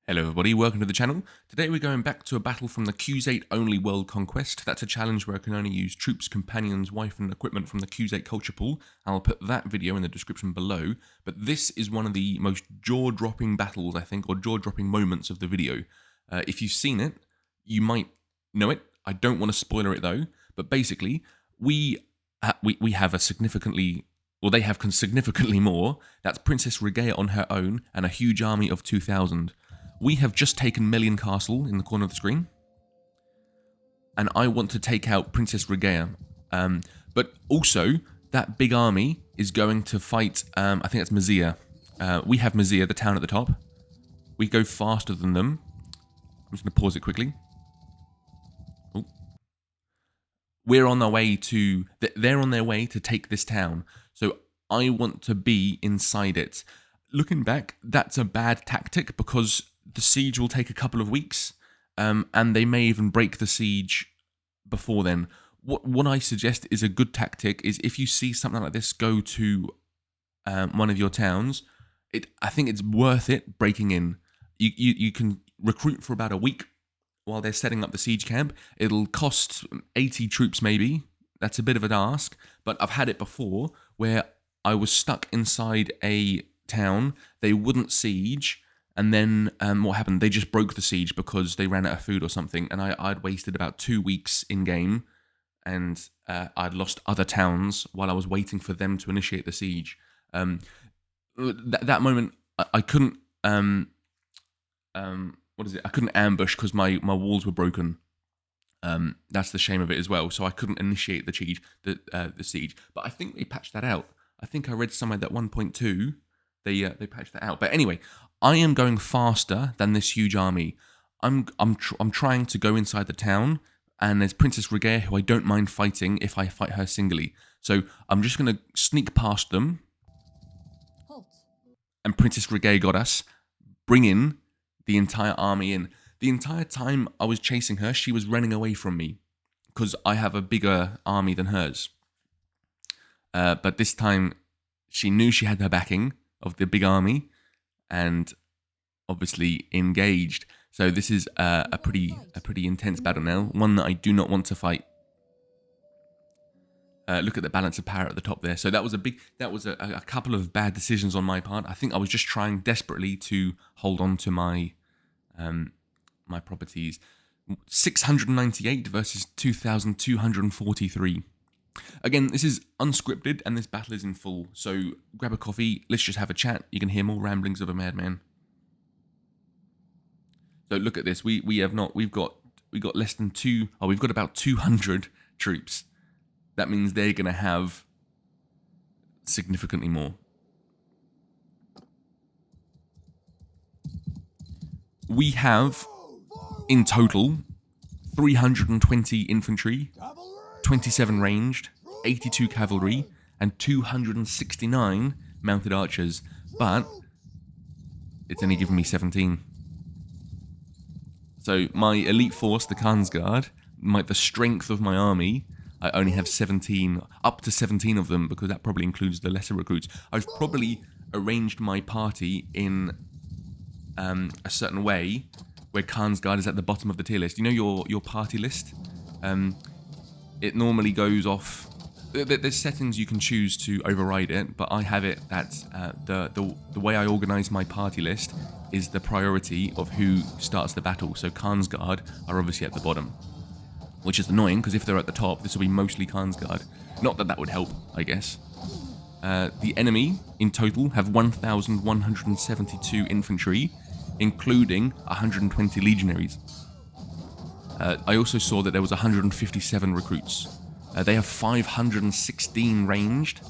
Hello everybody, welcome to the channel. Today we're going back to a battle from the Khuzait Only World Conquest. That's a challenge where I can only use troops, companions, wife and equipment from the Khuzait culture pool. I'll put that video in the description below. But this is one of the most jaw-dropping battles, I think, or jaw-dropping moments of the video. If you've seen it, you might know it. I don't want to spoiler it though. But basically, we have a significantly... Well, they have significantly more. That's Princess Regea on her own and a huge army of 2,000. We have just taken Million Castle in the corner of the screen. And I want to take out Princess Regea. But also, that big army is going to fight, I think that's Mazia. We have Mazia, the town at the top. We go faster than them. I'm just going to pause it quickly. Oh. We're on our way to... They're on their way to take this town. So I want to be inside it. Looking back, that's a bad tactic because the siege will take a couple of weeks, and they may even break the siege before then. What I suggest is a good tactic is if you see something like this go to one of your towns, I think it's worth it breaking in. You can recruit for about a week while they're setting up the siege camp. It'll cost 80 troops maybe. That's a bit of an ask, but I've had it before where I was stuck inside a town, they wouldn't siege, and then what happened? They just broke the siege because they ran out of food or something, and I'd wasted about 2 weeks in game, and I'd lost other towns while I was waiting for them to initiate the siege. That moment, I couldn't I couldn't ambush because my walls were broken. That's the shame of it as well. So I couldn't initiate the siege. But I think they patched that out. I think I read somewhere that 1.2 they patched that out. But anyway, I am going faster than this huge army. I'm trying to go inside the town, and there's Princess Regea, who I don't mind fighting if I fight her singly. So I'm just going to sneak past them. Halt. And Princess Regea got us. Bring in the entire army in. The entire time I was chasing her, she was running away from me because I have a bigger army than hers. But this time, she knew she had her backing of the big army and obviously engaged. So this is a pretty intense battle now, one that I do not want to fight. Look at the balance of power at the top there. So that was a couple of bad decisions on my part. I think I was just trying desperately to hold on to my my properties. 698 versus 2,243. Again, this is unscripted and this battle is in full. So grab a coffee, let's just have a chat. You can hear more ramblings of a madman. So look at this. We've got less than we've got about 200 troops. That means they're going to have significantly more. We have, in total, 320 infantry, 27 ranged, 82 cavalry, and 269 mounted archers. But it's only given me 17. So my elite force, the Khan's Guard, the strength of my army, I only have 17, up to 17 of them, because that probably includes the lesser recruits. I've probably arranged my party in a certain way where Khan's Guard is at the bottom of the tier list. You know your party list? It normally goes off... There's settings you can choose to override it, but I have it that the way I organise my party list is the priority of who starts the battle. So Khan's Guard are obviously at the bottom, which is annoying because if they're at the top, this will be mostly Khan's Guard. Not that that would help, I guess. The enemy in total have 1,172 infantry, including 120 legionaries. I also saw that there was 157 recruits. They have 516 ranged,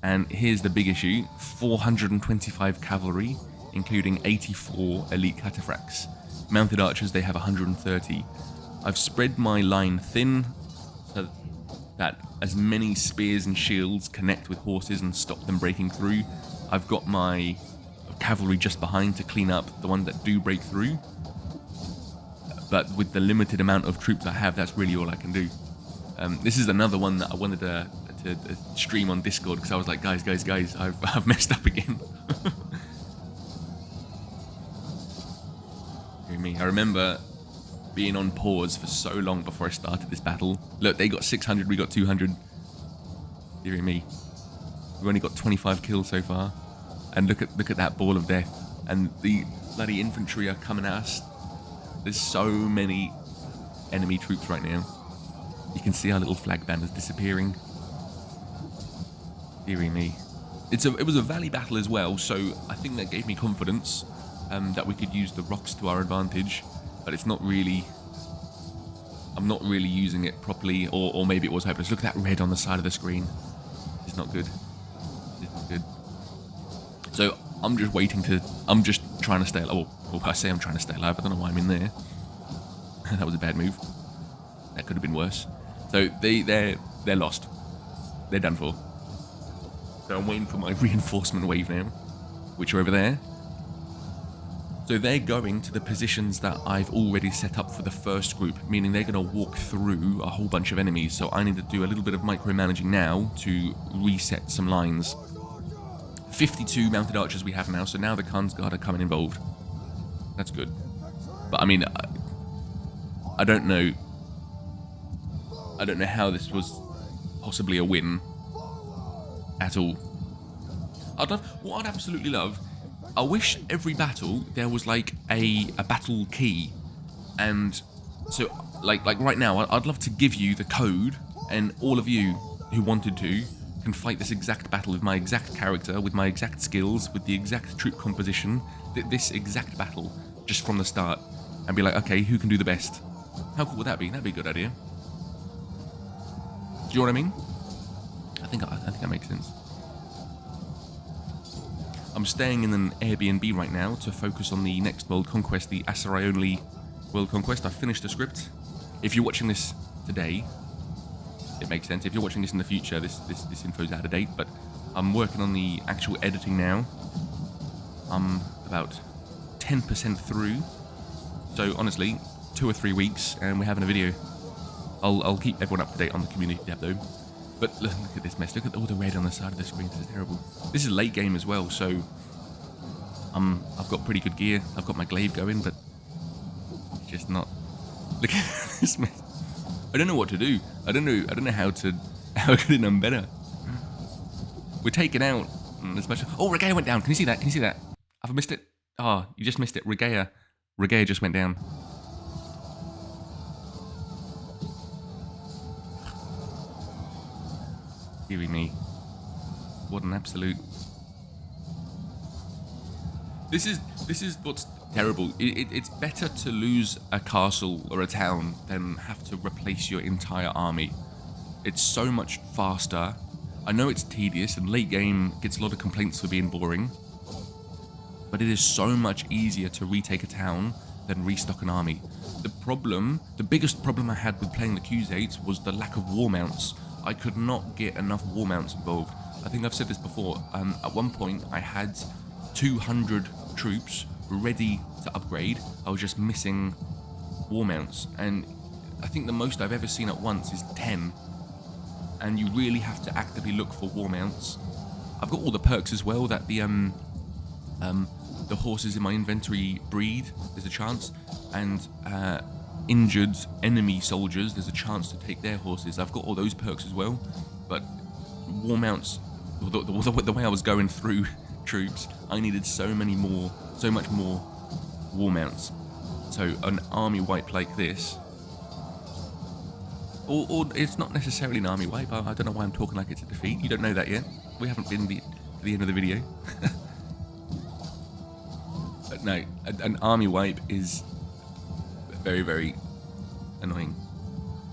and here's the big issue, 425 cavalry, including 84 elite cataphracts. Mounted archers, they have 130. I've spread my line thin so that as many spears and shields connect with horses and stop them breaking through. I've got my cavalry just behind to clean up the ones that do break through. But with the limited amount of troops I have, that's really all I can do. This is another one that I wanted to stream on Discord because I was like, guys, I've messed up again. Hear me? I remember being on pause for so long before I started this battle. Look, they got 600, we got 200. Dear me. We've only got 25 kills so far. And look at that ball of death. And the bloody infantry are coming at us. There's so many enemy troops right now. You can see our little flag banners disappearing. Dear me. It was a valley battle as well, so I think that gave me confidence that we could use the rocks to our advantage. But it's not really... I'm not really using it properly, or maybe it was hopeless. Look at that red on the side of the screen. It's not good. It's not good. So I'm just waiting to... I'm just trying to stay alive. Well, I say I'm trying to stay alive. I don't know why I'm in there. That was a bad move. That could have been worse. So they're lost. They're done for. So I'm waiting for my reinforcement wave now, which are over there. So they're going to the positions that I've already set up for the first group, meaning they're going to walk through a whole bunch of enemies. So I need to do a little bit of micromanaging now to reset some lines. 52 mounted archers we have now, so now the Khan's Guard are coming involved. That's good. But I mean, I don't know. I don't know how this was possibly a win at all. What I'd absolutely love, I wish every battle there was like a battle key, and so like right now I'd love to give you the code, and all of you who wanted to can fight this exact battle with my exact character, with my exact skills, with the exact troop composition, this exact battle just from the start, and be like, okay, who can do the best? How cool would that be? That'd be a good idea. Do you know what I mean? I think that makes sense. I'm staying in an Airbnb right now to focus on the next world conquest, the ASsrai Only world conquest. I finished the script. If you're watching this today, it makes sense. If you're watching this in the future, this info's out of date, but I'm working on the actual editing now. I'm about 10% through. So honestly, 2 or 3 weeks and we're having a video. I'll keep everyone up to date on the community tab though. But look at this mess. Look at all the red on the side of the screen. This is terrible. This is late game as well, so I've got pretty good gear. I've got my glaive going, but it's just not. Look at this mess. I don't know what to do. I don't know how to get it done better. We're taking out as much. Oh, Regea went down. Can you see that? Can you see that? Have I missed it? Oh, you just missed it. Regea just went down. Dearie me. What an absolute... This is what's terrible. It's better to lose a castle or a town than have to replace your entire army. It's so much faster. I know it's tedious and late game gets a lot of complaints for being boring, but it is so much easier to retake a town than restock an army. The biggest problem I had with playing the Khuzait was the lack of war mounts. I could not get enough war mounts involved. I think I've said this before. At one point, I had 200 troops ready to upgrade. I was just missing war mounts, and I think the most I've ever seen at once is 10. And you really have to actively look for war mounts. I've got all the perks as well that the horses in my inventory breed. There's a chance, and injured enemy soldiers, there's a chance to take their horses. I've got all those perks as well, but war mounts, the way I was going through troops, I needed so much more war mounts. So an army wipe like this, or it's not necessarily an army wipe. I don't know why I'm talking like it's a defeat. You don't know that yet. We haven't been to the end of the video. But no, an army wipe is very, very annoying.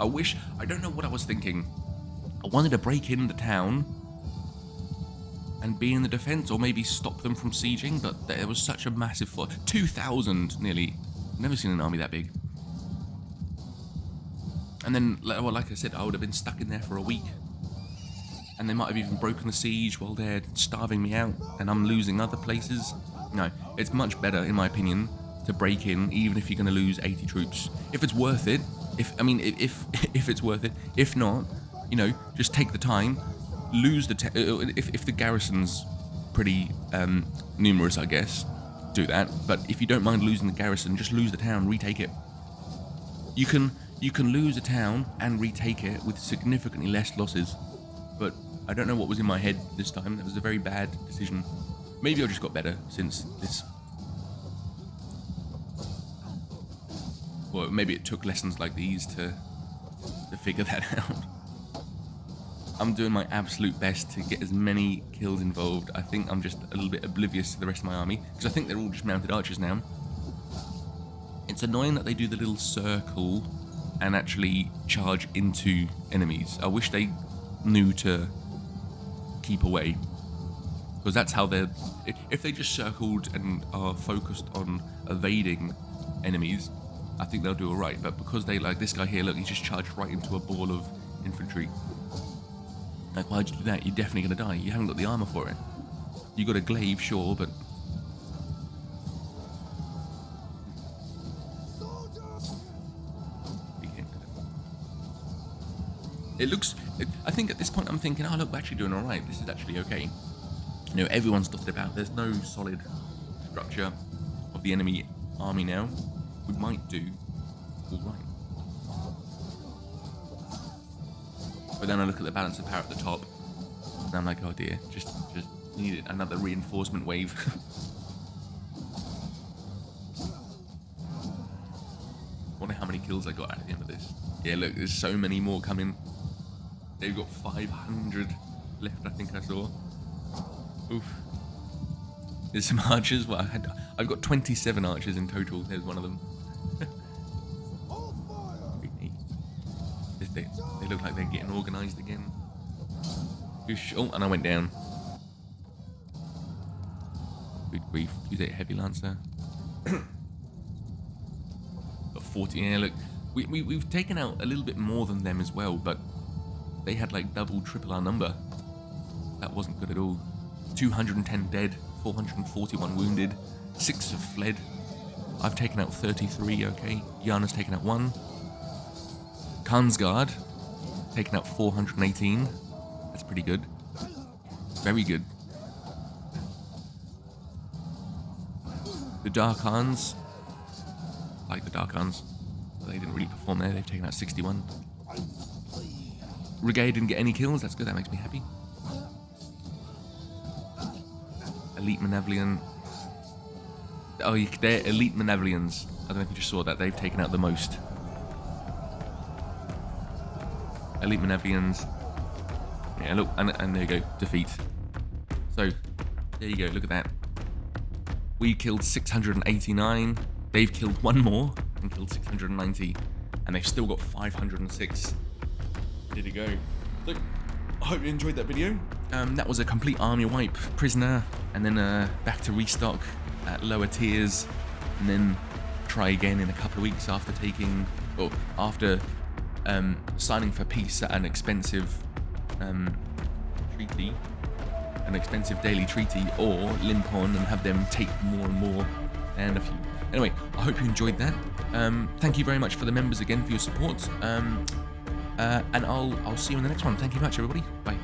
I don't know what I was thinking. I wanted to break in the town and be in the defense, or maybe stop them from sieging, but there was such a massive 2,000 nearly. Never seen an army that big. And then, well, like I said, I would have been stuck in there for a week, and they might have even broken the siege while they're starving me out, and I'm losing other places. No, it's much better, in my opinion, to break in, even if you're going to lose 80 troops. If it's worth it, if it's worth it. If not, just take the time, lose the if the garrison's pretty numerous, I guess, do that. But if you don't mind losing the garrison, just lose the town, retake it. You can lose a town and retake it with significantly less losses. But I don't know what was in my head this time. That was a very bad decision. Maybe I just got better since this. Well, maybe it took lessons like these to figure that out. I'm doing my absolute best to get as many kills involved. I think I'm just a little bit oblivious to the rest of my army, because I think they're all just mounted archers now. It's annoying that they do the little circle and actually charge into enemies. I wish they knew to keep away, because that's how they're... If they just circled and are focused on evading enemies, I think they'll do alright. But because they, like this guy here, look, he just charged right into a ball of infantry. Like, why'd you do that? You're definitely going to die. You haven't got the armor for it. You got a glaive, sure, but... It looks... I think at this point I'm thinking, oh look, we're actually doing alright. This is actually okay. You know, everyone's dotted about. There's no solid structure of the enemy army now. We might do alright. But then I look at the balance of power at the top, and I'm like, oh dear, just needed another reinforcement wave. Wonder how many kills I got at the end of this. Yeah, look, there's so many more coming. They've got 500 left, I think I saw. Oof. There's some archers. Well, I've got 27 archers in total. There's one of them. They look like they're getting organised again. Oh, and I went down. Good grief. Khuzait heavy lancer. Got 40. Yeah, look, we've taken out a little bit more than them as well, but they had like double, triple our number. That wasn't good at all. 210 dead, 441 wounded, 6 have fled. I've taken out 33. Okay, Yana's taken out 1. Khansguard taken out 418. That's pretty good. Very good. The Dark Khans, like the Dark Khans, they didn't really perform there. They've taken out 61. Brigade didn't get any kills. That's good. That makes me happy. Elite Manavlian. Oh, they're Elite Manavlians. I don't know if you just saw that. They've taken out the most. Elite Manavlians. Yeah, look, and there you go, defeat. So, there you go, look at that. We killed 689, they've killed 1 more and killed 690, and they've still got 506. There you go. Look, I hope you enjoyed that video. That was a complete army wipe, prisoner, and then back to restock at lower tiers, and then try again in a couple of weeks after taking, or after signing for peace at an expensive treaty, an expensive daily treaty, or limp on and have them take more and more, and a few. Anyway, I hope you enjoyed that. Thank you very much for the members again for your support, and I'll see you in the next one. Thank you very much, everybody. Bye.